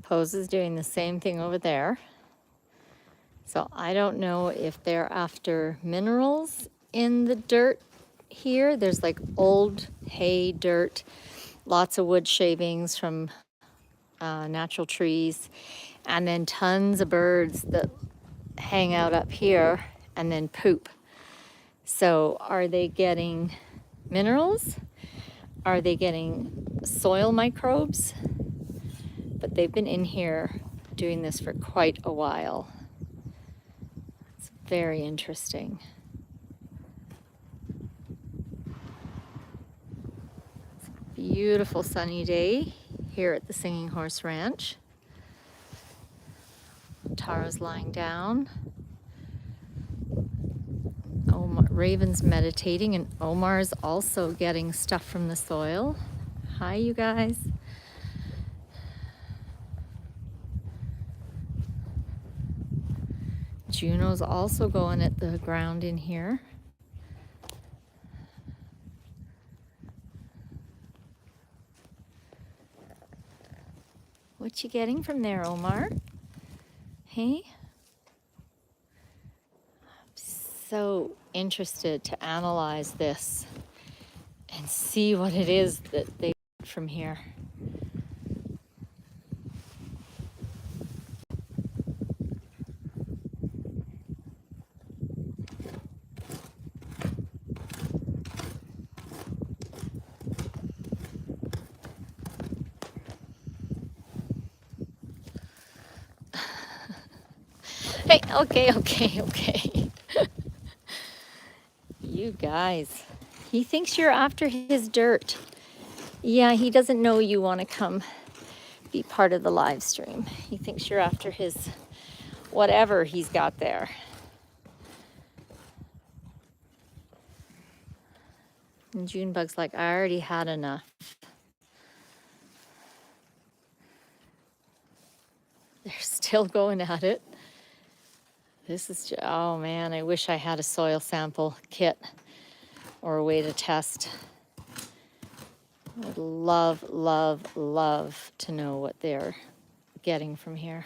Pose is doing the same thing over there. So I don't know if they're after minerals in the dirt here. There's like old hay, dirt, lots of wood shavings from natural trees, and then tons of birds that hang out up here and then poop. So are they getting minerals? Are they getting soil microbes? But they've been in here doing this for quite a while. It's very interesting. It's a beautiful sunny day here at the Singing Horse Ranch. Tara's lying down. Raven's meditating, and Omar's also getting stuff from the soil. Hi, you guys. Juno's also going at the ground in here. What you getting from there, Omar? Hey? I'm so interested to analyze this and see what it is that they get from here. Hey, okay. You guys. He thinks you're after his dirt. Yeah, he doesn't know you want to come be part of the live stream. He thinks you're after his whatever he's got there. And Junebug's like, I already had enough. They're still going at it. This is, oh man, I wish I had a soil sample kit or a way to test. I would love to know what they're getting from here.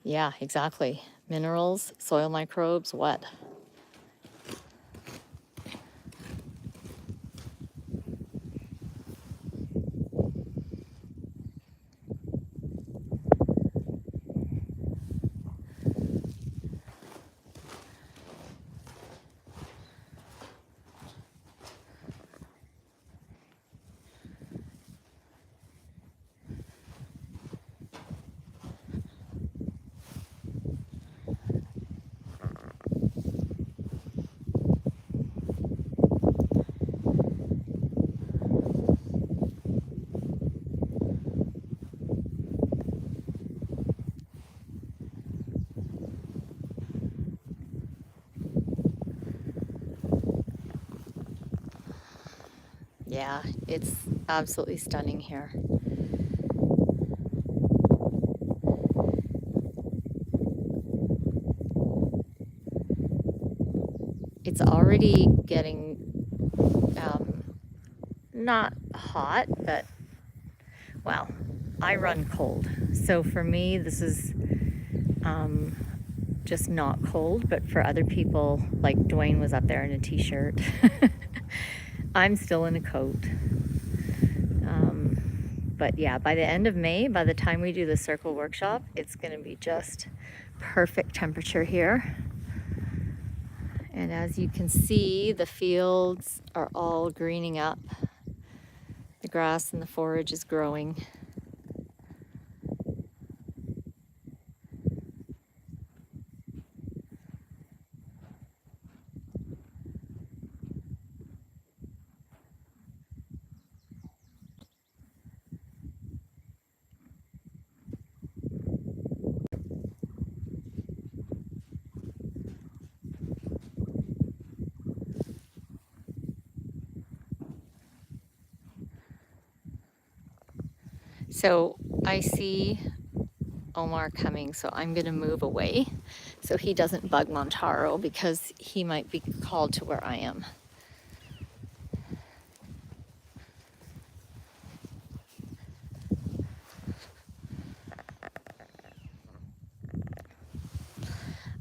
Yeah, exactly. Minerals, soil microbes, what? Yeah, it's absolutely stunning here. It's already getting not hot, but well, I run cold. So for me, this is just not cold, but for other people, like Dwayne was up there in a t-shirt. I'm still in a coat. But yeah, by the end of May, by the time we do the circle workshop, it's going to be just perfect temperature here. And as you can see, the fields are all greening up. The grass and the forage is growing. So I see Omar coming, so I'm going to move away so he doesn't bug Montaro because he might be called to where I am.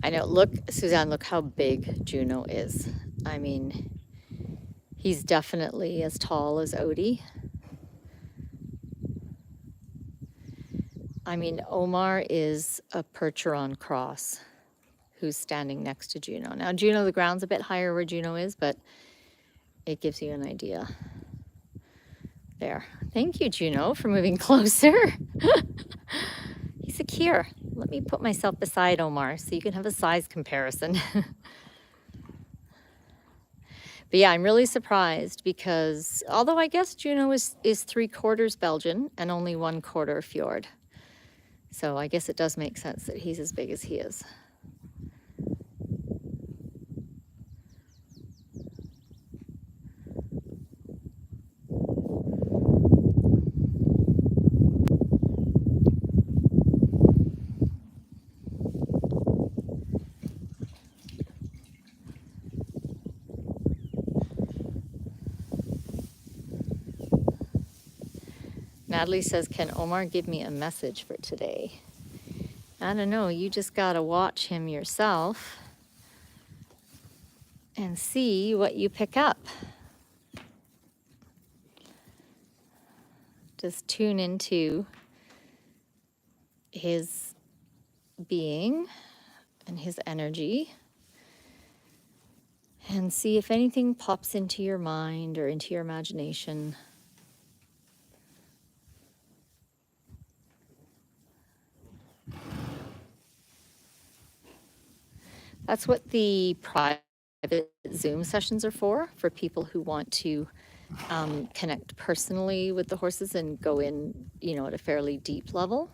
I know, look, Suzanne, look how big Juno is. I mean, he's definitely as tall as Odie. I mean, Omar is a Percheron cross who's standing next to Juno. Now, Juno, the ground's a bit higher where Juno is, but it gives you an idea. There. Thank you, Juno, for moving closer. He's secure. Let me put myself beside Omar so you can have a size comparison. But yeah, I'm really surprised because although I guess Juno is 3/4 Belgian and only 1/4 fjord. So I guess it does make sense that he's as big as he is. Natalie says, can Omar give me a message for today? I don't know, you just gotta watch him yourself and see what you pick up. Just tune into his being and his energy and see if anything pops into your mind or into your imagination. That's what the private Zoom sessions are for people who want to connect personally with the horses and go in, you know, at a fairly deep level.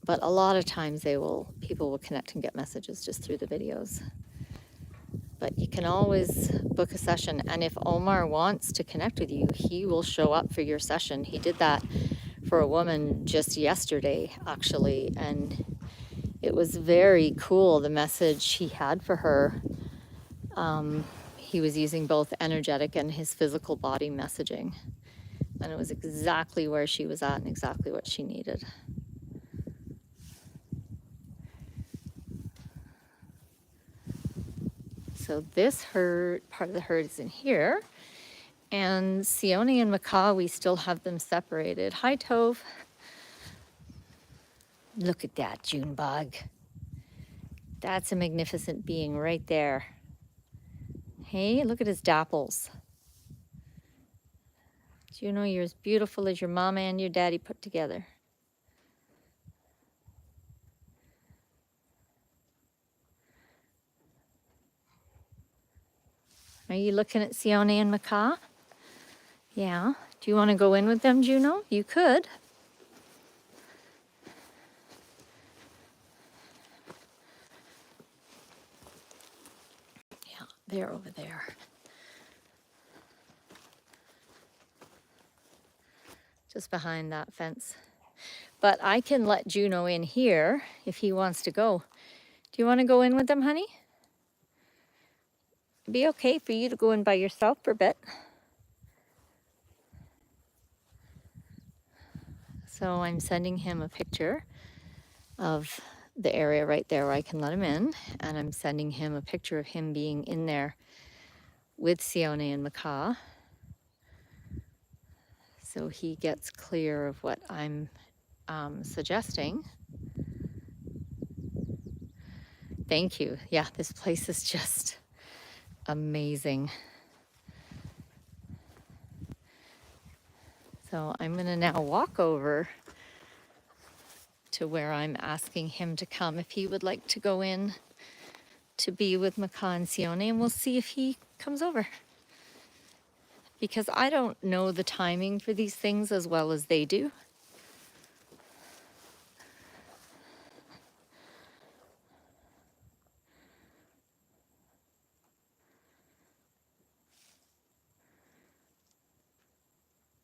But a lot of times people will connect and get messages just through the videos. But you can always book a session. And if Omar wants to connect with you, he will show up for your session. He did that for a woman just yesterday, actually. And it was very cool, the message he had for her. He was using both energetic and his physical body messaging. And it was exactly where she was at and exactly what she needed. So this herd, part of the herd is in here. And Sione and Macaw, we still have them separated. Hi, Tove. Look at that June bug. That's a magnificent being right there. Hey, look at his dapples. Do you know you're as beautiful as your mama and your daddy put together? Are you looking at Sione and Macaw? Yeah. Do you want to go in with them, Juno? You could. Yeah, they're over there. Just behind that fence. But I can let Juno in here if he wants to go. Do you want to go in with them, honey? It'd be okay for you to go in by yourself for a bit. So I'm sending him a picture of the area right there where I can let him in. And I'm sending him a picture of him being in there with Sione and Macaw. So he gets clear of what I'm suggesting. Thank you. Yeah, this place is just amazing. So I'm going to now walk over to where I'm asking him to come if he would like to go in to be with Macaw and Sione, and we'll see if he comes over. Because I don't know the timing for these things as well as they do.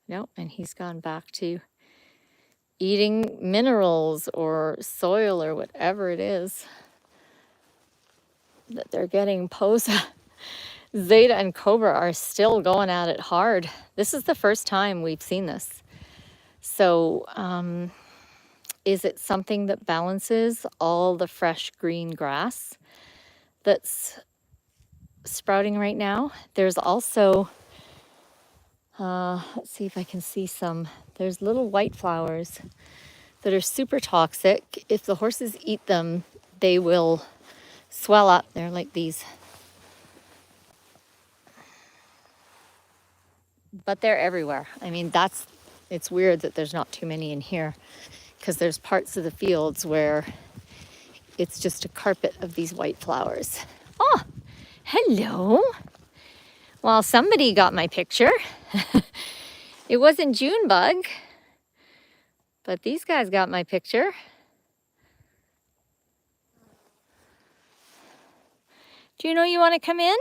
No, and he's gone back to eating minerals or soil or whatever it is that they're getting. Posa, Zeta, and Cobra are still going at it hard. This is the first time we've seen this. So, is it something that balances all the fresh green grass that's sprouting right now? There's also, let's see if I can see some. There's little white flowers that are super toxic. If the horses eat them, they will swell up. They're like these. But they're everywhere. I mean, it's weird that there's not too many in here, because there's parts of the fields where it's just a carpet of these white flowers. Oh, hello. Well, somebody got my picture. It wasn't Junebug, but these guys got my picture. Do you know you want to come in?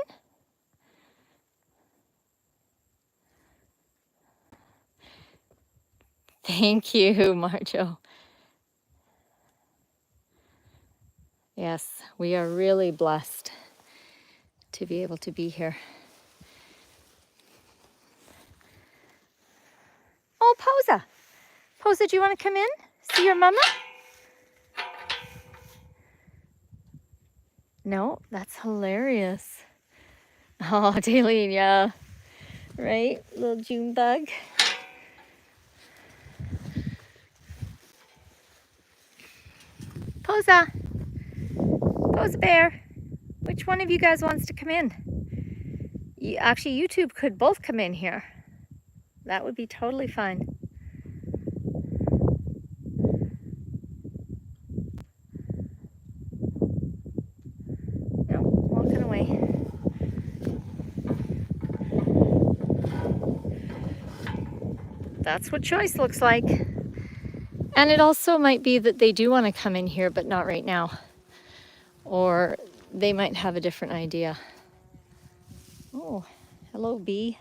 Thank you, Marjo. Yes, we are really blessed to be able to be here. Oh, Posa. Posa, do you want to come in? See your mama? No, that's hilarious. Oh, Daleen, yeah. Right? Little June bug. Posa. Posa Bear. Which one of you guys wants to come in? Actually, you two could both come in here. That would be totally fine. No, walking away. That's what choice looks like. And it also might be that they do want to come in here, but not right now. Or they might have a different idea. Oh, hello, bee.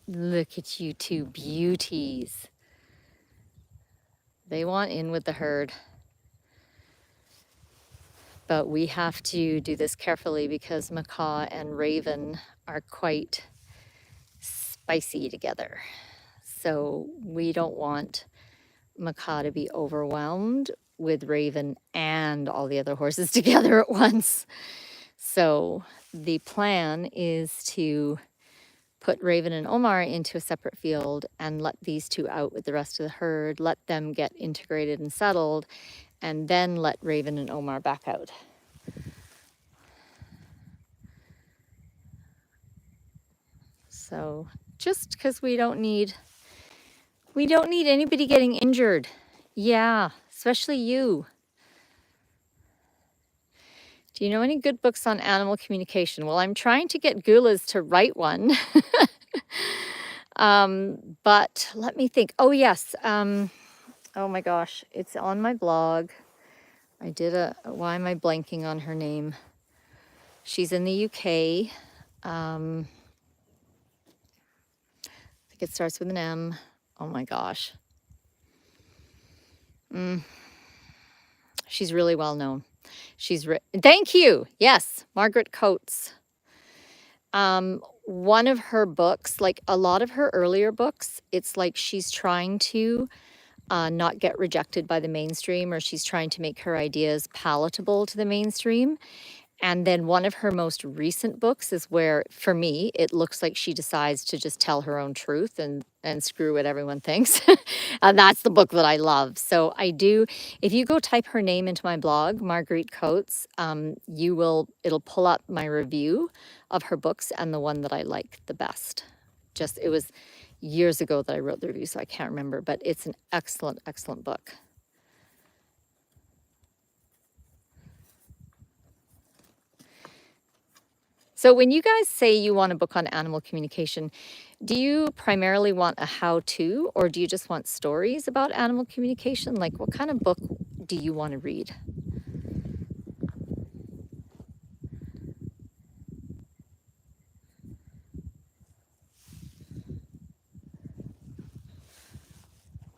Look at you two beauties. They want in with the herd. But we have to do this carefully because Macaw and Raven are quite spicy together. So we don't want Macaw to be overwhelmed with Raven and all the other horses together at once. So the plan is to put Raven and Omar into a separate field and let these two out with the rest of the herd, let them get integrated and settled, and then let Raven and Omar back out. So just because we don't need anybody getting injured. Yeah, especially you. Do you know any good books on animal communication? Well, I'm trying to get Gulas to write one. But let me think. Oh, yes. Oh my gosh, it's on my blog. I did why am I blanking on her name? She's in the UK. I think it starts with an M. Oh my gosh. She's really well known. Thank you. Yes, Margaret Coates. One of her books, like a lot of her earlier books, it's like she's trying to not get rejected by the mainstream, or she's trying to make her ideas palatable to the mainstream. And then one of her most recent books is where, for me, it looks like she decides to just tell her own truth and screw what everyone thinks. And that's the book that I love. So I do, if you go type her name into my blog, Marguerite Coates, it'll pull up my review of her books and the one that I like the best. It was years ago that I wrote the review, so I can't remember, but it's an excellent, excellent book. So when you guys say you want a book on animal communication, do you primarily want a how-to, or do you just want stories about animal communication? Like, what kind of book do you want to read?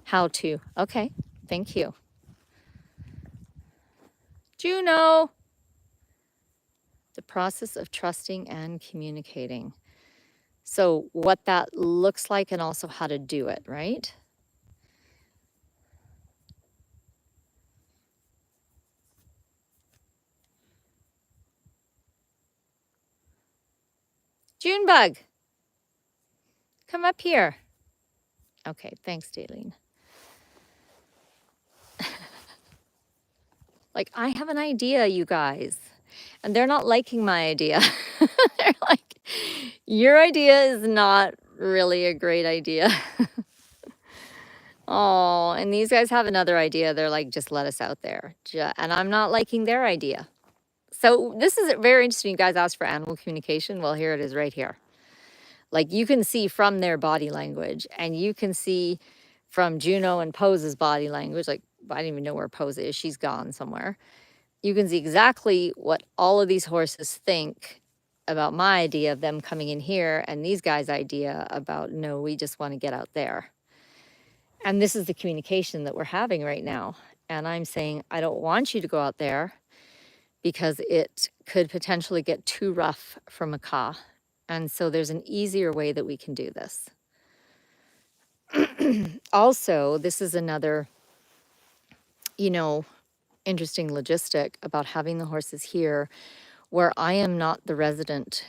How to. Okay, thank you. Juno. The process of trusting and communicating. So what that looks like and also how to do it, right? Junebug, come up here. Okay, thanks, Daleen. Like, I have an idea, you guys, and they're not liking my idea. They're like, your idea is not really a great idea. Oh, and these guys have another idea. They're like, just let us out there. And I'm not liking their idea. So this is very interesting. You guys asked for animal communication. Well, here it is right here. Like you can see from their body language, and you can see from Juno and Pose's body language. Like, I don't even know where Pose is. She's gone somewhere. You can see exactly what all of these horses think about my idea of them coming in here and these guys' idea about, no, we just want to get out there. And this is the communication that we're having right now. And I'm saying, I don't want you to go out there because it could potentially get too rough for Macaw. And so there's an easier way that we can do this. Also, this is another, interesting logistic about having the horses here where I am not the resident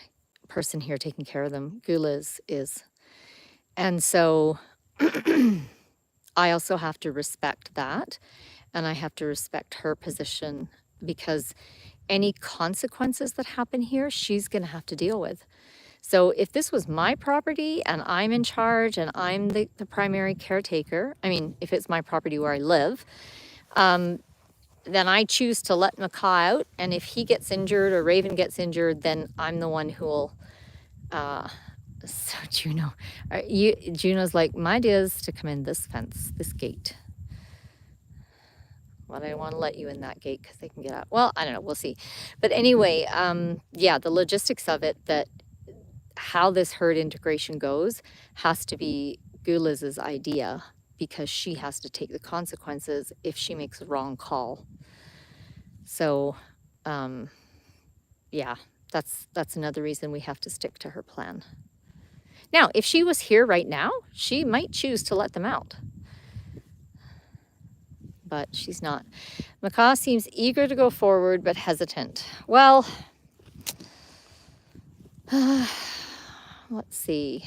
person here taking care of them. Gula's is. And so I also have to respect that, and I have to respect her position because any consequences that happen here, she's going to have to deal with. So if this was my property and I'm in charge and I'm the primary caretaker, I mean, if it's my property where I live, then I choose to let Macaw out. And if he gets injured or Raven gets injured, then I'm the one who will. So Juno's like, my idea is to come in this fence, this gate. Well, I don't want to let you in that gate because they can get out. Well, I don't know. We'll see. But anyway, yeah, the logistics of it, that how this herd integration goes has to be Guliz's idea because she has to take the consequences if she makes a wrong call. So, yeah, that's another reason we have to stick to her plan. Now, if she was here right now, she might choose to let them out. But she's not. Macaw seems eager to go forward, but hesitant. Well, let's see.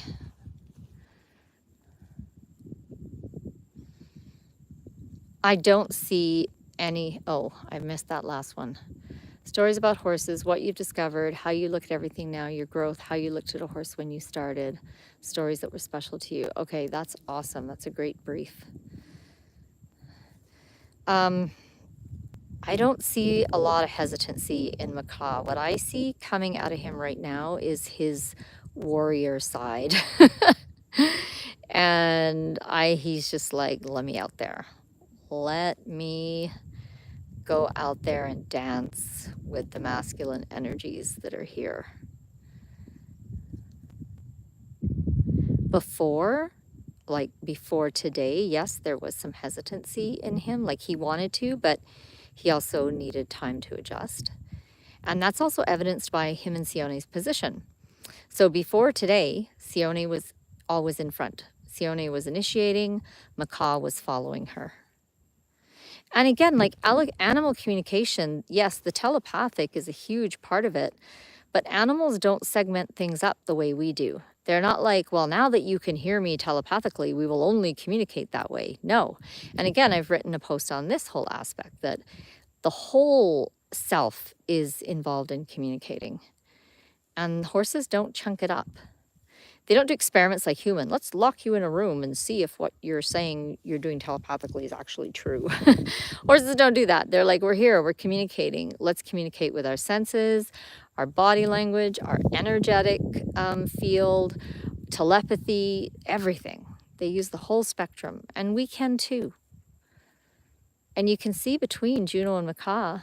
I don't see any, oh, I missed that last one. Stories about horses, what you've discovered, how you look at everything now, your growth, how you looked at a horse when you started, stories that were special to you. Okay, that's awesome. That's a great brief. I don't see a lot of hesitancy in Macaw. What I see coming out of him right now is his warrior side. And he's just like, let me out there. Let me go out there and dance with the masculine energies that are here. Before today, yes, there was some hesitancy in him, like he wanted to, but he also needed time to adjust. And that's also evidenced by him and Sione's position. So before today, Sione was always in front. Sione was initiating, Macaw was following her. And again, like animal communication, yes, the telepathic is a huge part of it, but animals don't segment things up the way we do. They're not like, well, now that you can hear me telepathically, we will only communicate that way. No. And again, I've written a post on this whole aspect that the whole self is involved in communicating. And horses don't chunk it up. They don't do experiments like human. Let's lock you in a room and see if what you're saying you're doing telepathically is actually true. Horses don't do that. They're like, we're here, we're communicating. Let's communicate with our senses, our body language, our energetic field, telepathy, everything. They use the whole spectrum, and we can too. And you can see between Juno and Macaw.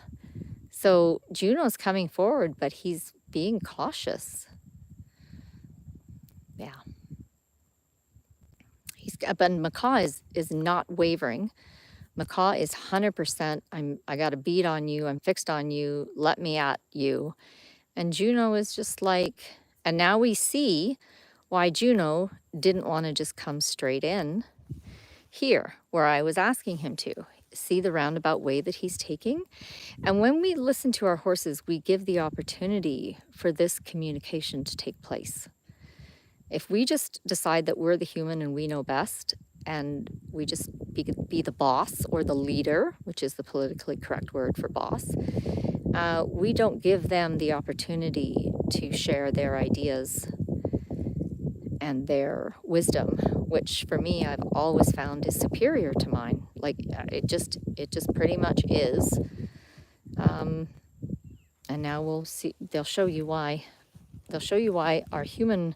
So Juno's coming forward, but he's being cautious. Yeah. but Macaw is not wavering. Macaw is 100%, I got a bead on you, I'm fixed on you, let me at you. And Juno is just like, and now we see why Juno didn't want to just come straight in here where I was asking him to. See the roundabout way that he's taking? And when we listen to our horses, we give the opportunity for this communication to take place. If we just decide that we're the human and we know best, and we just be the boss or the leader, which is the politically correct word for boss, we don't give them the opportunity to share their ideas and their wisdom, which for me I've always found is superior to mine. Like it just pretty much is. And now we'll see, they'll show you why. They'll show you why our human,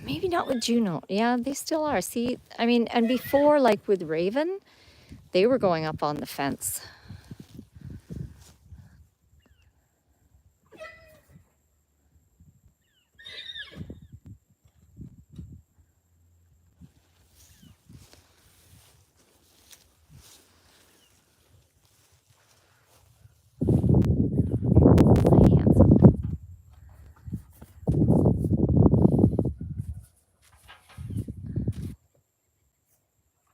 maybe not with Juno. Yeah, they still are. See, I mean, and before, like with Raven, they were going up on the fence.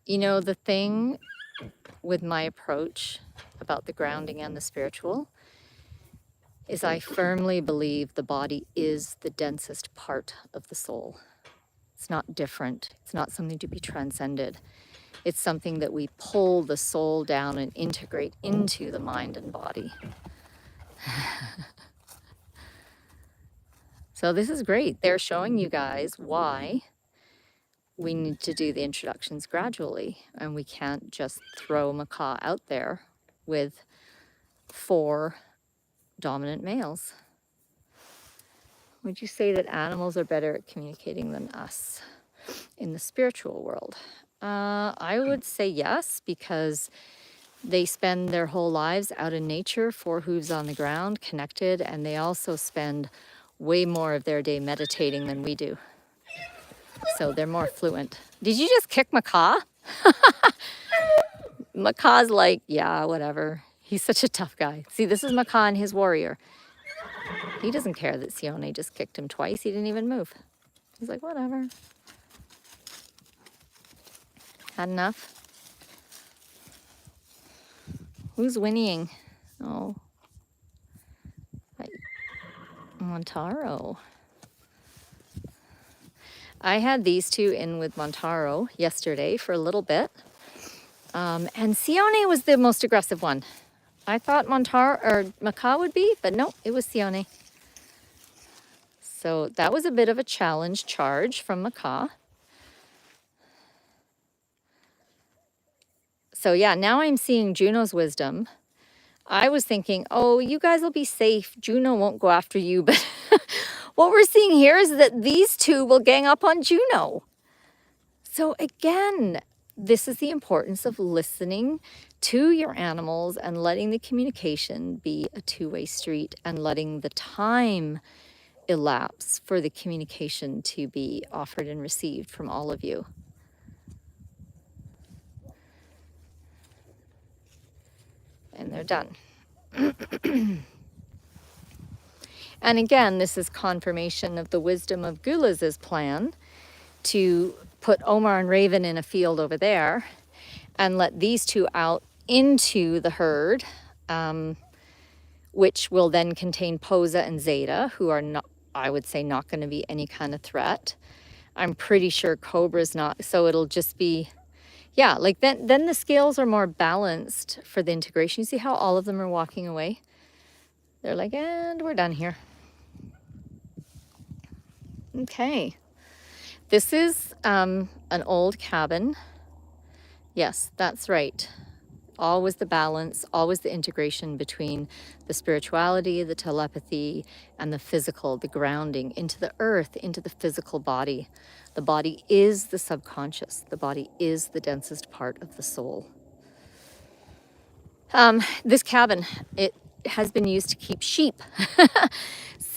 You know, the thing with my approach about the grounding and the spiritual is I firmly believe the body is the densest part of the soul. It's not different. It's not something to be transcended. It's something that we pull the soul down and integrate into the mind and body. So this is great. They're showing you guys why we need to do the introductions gradually, and we can't just throw Macaw out there with 4 dominant males. Would you say that animals are better at communicating than us in the spiritual world? I would say yes, because they spend their whole lives out in nature, 4 hooves on the ground, connected, and they also spend way more of their day meditating than we do. So they're more fluent. Did you just kick Macaw? Macaw's like, yeah, whatever. He's such a tough guy. See, this is Macaw and his warrior. He doesn't care that Sione just kicked him twice. He didn't even move. He's like, whatever. Had enough. Who's whinnying? Oh. Montaro. I had these 2 in with Montaro yesterday for a little bit. And Sione was the most aggressive one. I thought Macaw would be, but no, it was Sione. So that was a bit of a challenge charge from Macaw. So yeah, now I'm seeing Juno's wisdom. I was thinking, oh, you guys will be safe. Juno won't go after you. But what we're seeing here is that these 2 will gang up on Juno. So again, this is the importance of listening to your animals and letting the communication be a 2-way street and letting the time elapse for the communication to be offered and received from all of you. And they're done. And again, this is confirmation of the wisdom of Gulaz's plan to put Omar and Raven in a field over there and let these 2 out into the herd, which will then contain Posa and Zeta, who are not, I would say, not going to be any kind of threat. I'm pretty sure Cobra's not, so it'll just be, yeah, like then the scales are more balanced for the integration. You see how all of them are walking away? They're like, and we're done here. Okay. This is an old cabin. Yes, that's right. Always the balance, always the integration between the spirituality, the telepathy, and the physical, the grounding into the earth, into the physical body. The body is the subconscious. The body is the densest part of the soul. This cabin, it has been used to keep sheep.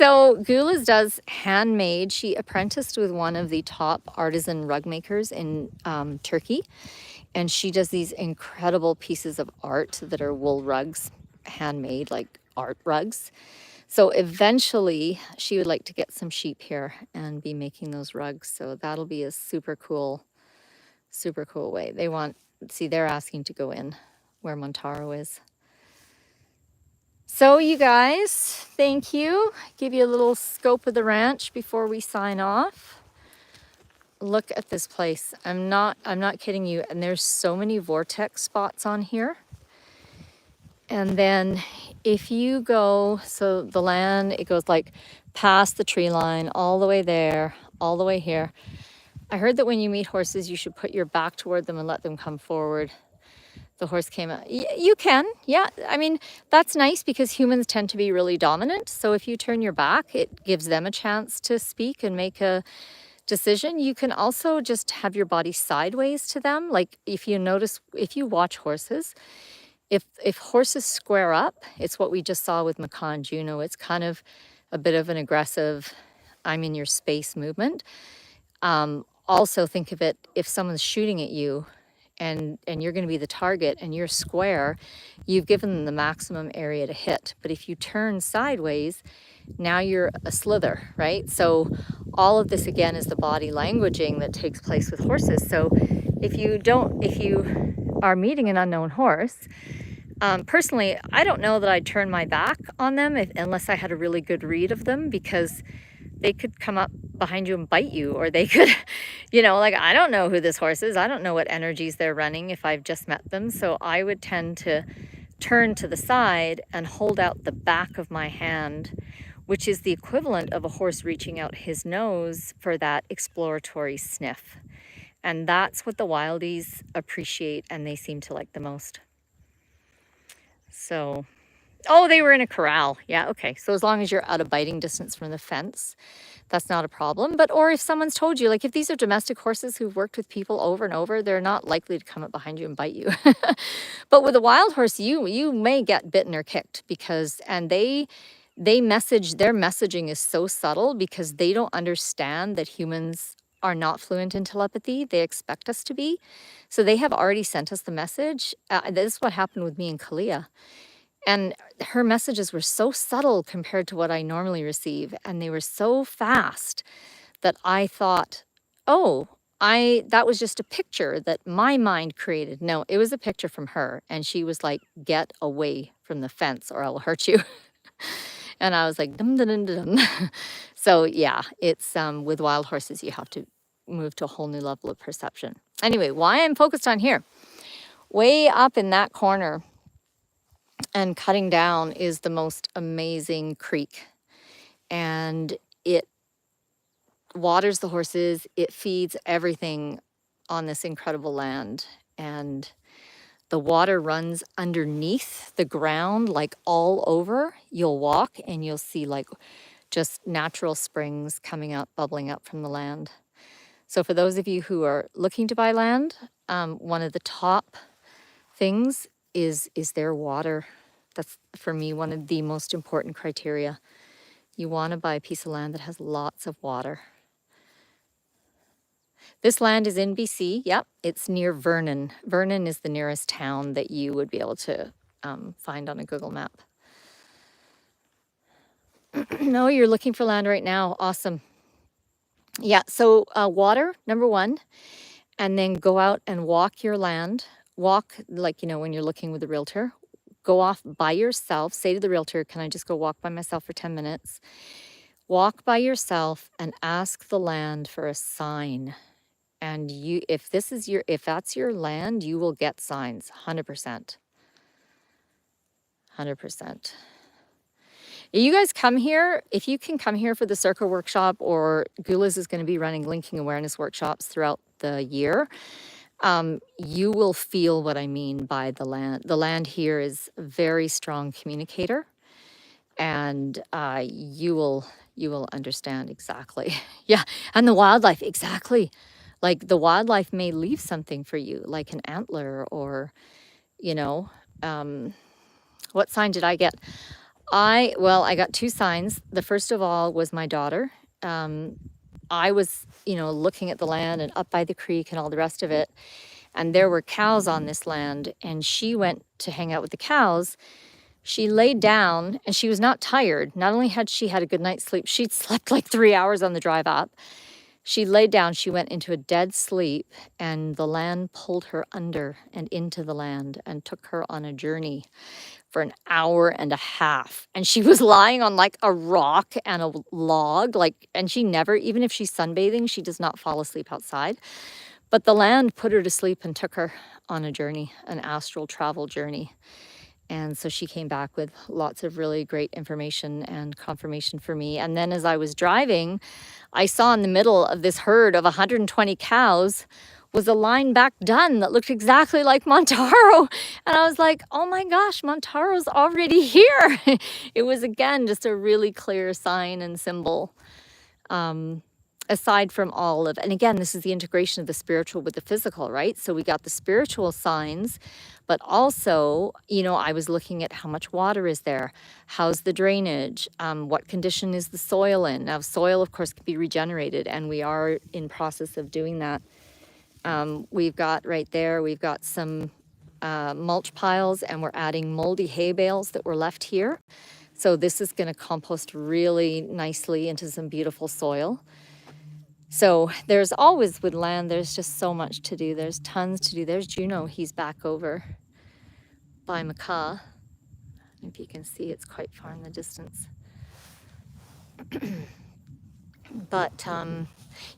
So Gula's does handmade. She apprenticed with one of the top artisan rug makers in Turkey. And she does these incredible pieces of art that are wool rugs, handmade, like art rugs. So eventually she would like to get some sheep here and be making those rugs. So that'll be a super cool way. They want, see, they're asking to go in where Montaro is. So you guys, thank you. Give you a little scope of the ranch before we sign off. Look at this place. I'm not kidding you. And there's so many vortex spots on here. And then if you go, so the land, it goes like past the tree line, all the way there, all the way here. I heard that when you meet horses, you should put your back toward them and let them come forward. The horse came out. You can, yeah. I mean, that's nice because humans tend to be really dominant. So if you turn your back, it gives them a chance to speak and make a decision. You can also just have your body sideways to them. Like if you notice, if you watch horses, if horses square up, it's what we just saw with Macaw and Juno. It's kind of a bit of an aggressive, I'm in your space movement. Also think of it, if someone's shooting at you and you're going to be the target and you're square, you've given them the maximum area to hit. But if you turn sideways, now you're a slither, right? So all of this again is the body languaging that takes place with horses. So if you are meeting an unknown horse, personally, I don't know that I'd turn my back on them unless I had a really good read of them, because they could come up behind you and bite you, or they could, like, I don't know who this horse is. I don't know what energies they're running if I've just met them. So I would tend to turn to the side and hold out the back of my hand, which is the equivalent of a horse reaching out his nose for that exploratory sniff. And that's what the wildies appreciate and they seem to like the most. So, oh, they were in a corral. Yeah, okay. So as long as you're out of biting distance from the fence, that's not a problem. But, or if someone's told you, like if these are domestic horses who've worked with people over and over, they're not likely to come up behind you and bite you. But with a wild horse, you may get bitten or kicked because, and their messaging is so subtle because they don't understand that humans are not fluent in telepathy. They expect us to be. So they have already sent us the message. This is what happened with me and Kalia. And her messages were so subtle compared to what I normally receive. And they were so fast that I thought, oh, that was just a picture that my mind created. No, it was a picture from her. And she was like, get away from the fence or I'll hurt you. And I was like, dum, dum, dum, dum. So yeah, it's with wild horses, you have to move to a whole new level of perception. Anyway, why I'm focused on here, way up in that corner and cutting down is the most amazing creek. And it waters the horses, it feeds everything on this incredible land. And the water runs underneath the ground, like all over. You'll walk and you'll see like just natural springs coming up, bubbling up from the land. So for those of you who are looking to buy land, one of the top things is their water. That's, for me, one of the most important criteria. You want to buy a piece of land that has lots of water. This land is in BC. Yep, it's near Vernon. Vernon is the nearest town that you would be able to find on a Google map. No, you're looking for land right now. Awesome. Yeah, so water, number one, and then go out and walk your land. Walk, like, when you're looking with a realtor, go off by yourself. Say to the realtor, can I just go walk by myself for 10 minutes? Walk by yourself and ask the land for a sign. And if that's your land, you will get signs, 100%. 100%. You guys come here, if you can come here for the Circle Workshop, or Gula's is going to be running linking awareness workshops throughout the year, you will feel what I mean by the land. The land here is a very strong communicator, and you will understand exactly. Yeah, and the wildlife, exactly. Like the wildlife may leave something for you, like an antler, or, what sign did I get? I got two signs. The first of all was my daughter. I was, looking at the land and up by the creek and all the rest of it. And there were cows on this land. And she went to hang out with the cows. She laid down and she was not tired. Not only had she had a good night's sleep, she'd slept like 3 hours on the drive up. She laid down, she went into a dead sleep, and the land pulled her under and into the land and took her on a journey for an hour and a half. And she was lying on like a rock and a log, and she never, even if she's sunbathing, she does not fall asleep outside. But the land put her to sleep and took her on a journey, an astral travel journey. And so she came back with lots of really great information and confirmation for me. And then as I was driving, I saw in the middle of this herd of 120 cows was a line back dun that looked exactly like Montaro. And I was like, oh my gosh, Montaro's already here. It was, again, just a really clear sign and symbol. Aside from all of, and again, this is the integration of the spiritual with the physical, right? So we got the spiritual signs, but also, I was looking at how much water is there, how's the drainage, what condition is the soil in. Now, soil, of course, can be regenerated, and we are in process of doing that. We've got right there, we've got some mulch piles, and we're adding moldy hay bales that were left here. So this is going to compost really nicely into some beautiful soil. So there's always, with land, there's just so much to do. There's tons to do. There's Juno. He's back over by Macaw. If you can see, it's quite far in the distance. But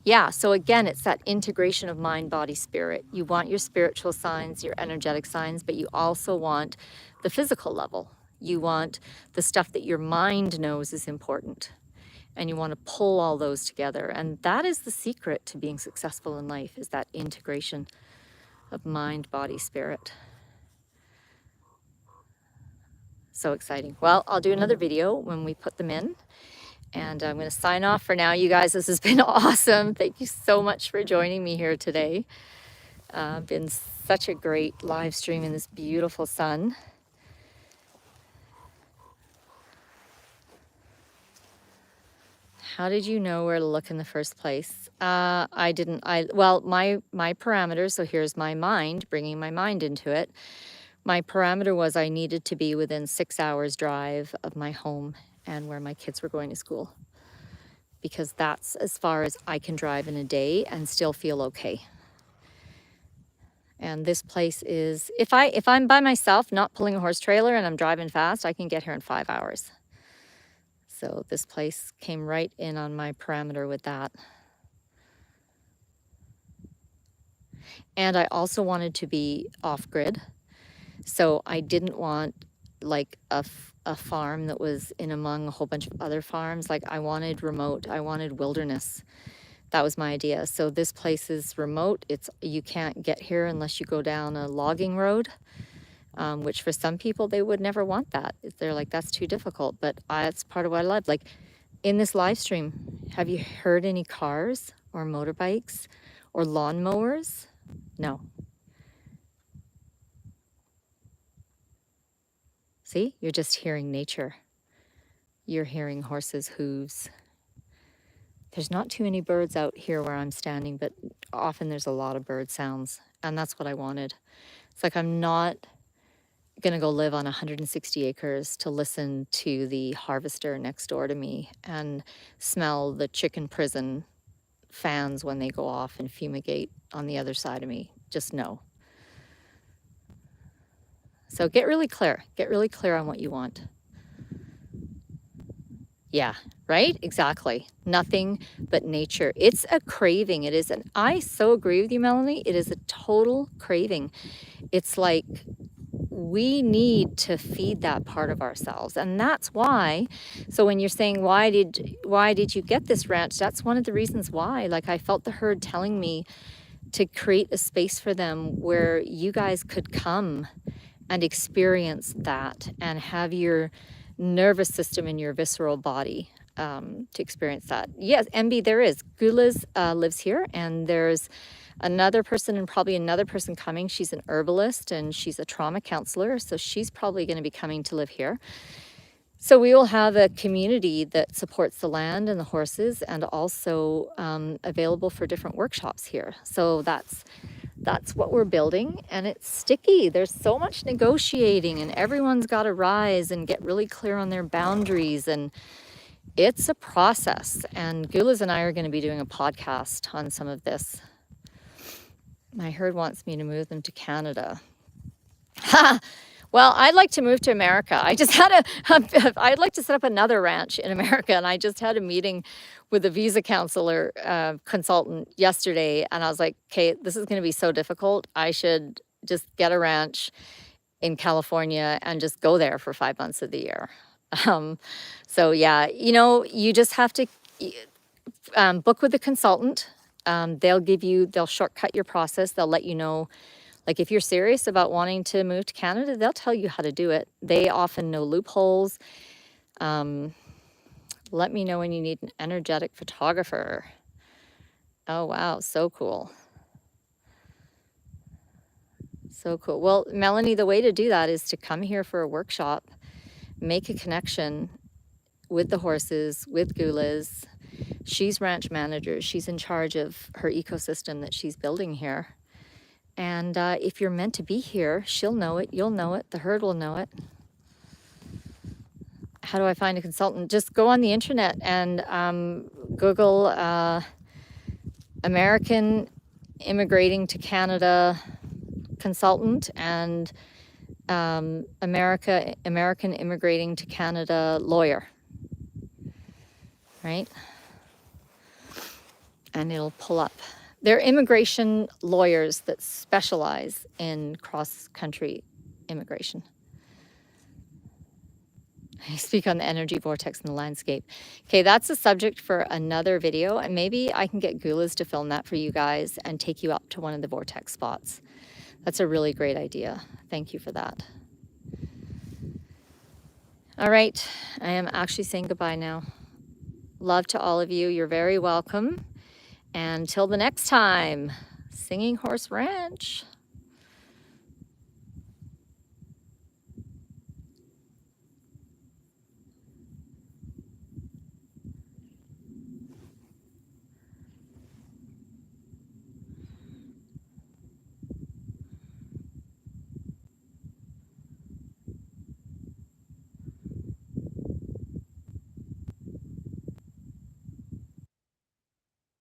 yeah, so again, it's that integration of mind, body, spirit. You want your spiritual signs, your energetic signs, but you also want the physical level. You want the stuff that your mind knows is important. And you want to pull all those together. And that is the secret to being successful in life, is that integration of mind, body, spirit. So exciting. Well, I'll do another video when we put them in. And I'm going to sign off for now. You guys, this has been awesome. Thank you so much for joining me here today. Been such a great live stream in this beautiful sun. How did you know where to look in the first place? I didn't. Well, my parameter, so here's my mind, bringing my mind into it. My parameter was I needed to be within 6 hours drive of my home and where my kids were going to school, because that's as far as I can drive in a day and still feel okay. And this place is, if I'm by myself, not pulling a horse trailer, and I'm driving fast, I can get here in 5 hours. So this place came right in on my parameter with that. And I also wanted to be off-grid. So I didn't want like a farm that was in among a whole bunch of other farms. Like I wanted remote, I wanted wilderness. That was my idea. So this place is remote. You can't get here unless you go down a logging road. Which for some people, they would never want that. They're like, that's too difficult. But that's part of what I love. Like in this live stream, have you heard any cars or motorbikes or lawnmowers? No. See, you're just hearing nature. You're hearing horses' hooves. There's not too many birds out here where I'm standing, but often there's a lot of bird sounds. And that's what I wanted. It's like I'm not going to go live on 160 acres to listen to the harvester next door to me and smell the chicken prison fans when they go off and fumigate on the other side of me. Just no. So get really clear on what you want. Yeah, right? Exactly. Nothing but nature. It's a craving. It is. And I so agree with you, Melanie. It is a total craving. It's like we need to feed that part of ourselves. And that's why, so when you're saying, why did you get this ranch? That's one of the reasons why. Like I felt the herd telling me to create a space for them where you guys could come and experience that and have your nervous system in your visceral body to experience that. Yes, MB, there is. Gula's lives here, and there's another person and probably another person coming. She's an herbalist and she's a trauma counselor, so she's probably going to be coming to live here. So we will have a community that supports the land and the horses, and also available for different workshops here. So that's what we're building, and it's sticky. There's so much negotiating, and everyone's got to rise and get really clear on their boundaries, and it's a process. And Gulas and I are going to be doing a podcast on some of this. My herd wants me to move them to Canada. Ha! Well, I'd like to move to America. I just had I'd like to set up another ranch in America, and I just had a meeting with a visa counselor consultant yesterday, and I was like, okay, this is going to be so difficult. I should just get a ranch in California and just go there for 5 months of the year. So yeah, you just have to book with a consultant. They'll shortcut your process. They'll let you know. Like if you're serious about wanting to move to Canada, they'll tell you how to do it. They often know loopholes. Let me know when you need an energetic photographer. Oh, wow. So cool. So cool. Well, Melanie, the way to do that is to come here for a workshop, make a connection with the horses, with Gulas. She's ranch manager. She's in charge of her ecosystem that she's building here. And if you're meant to be here, she'll know it, you'll know it, the herd will know it. How do I find a consultant? Just go on the internet and Google American immigrating to Canada consultant and American immigrating to Canada lawyer, right? And it'll pull up. They're immigration lawyers that specialize in cross-country immigration. I speak on the energy vortex and the landscape. Okay, that's a subject for another video, and maybe I can get Gulas to film that for you guys and take you up to one of the vortex spots. That's a really great idea. Thank you for that. All right, I am actually saying goodbye now. Love to all of you. You're very welcome. And until the next time, Singing Horse Ranch.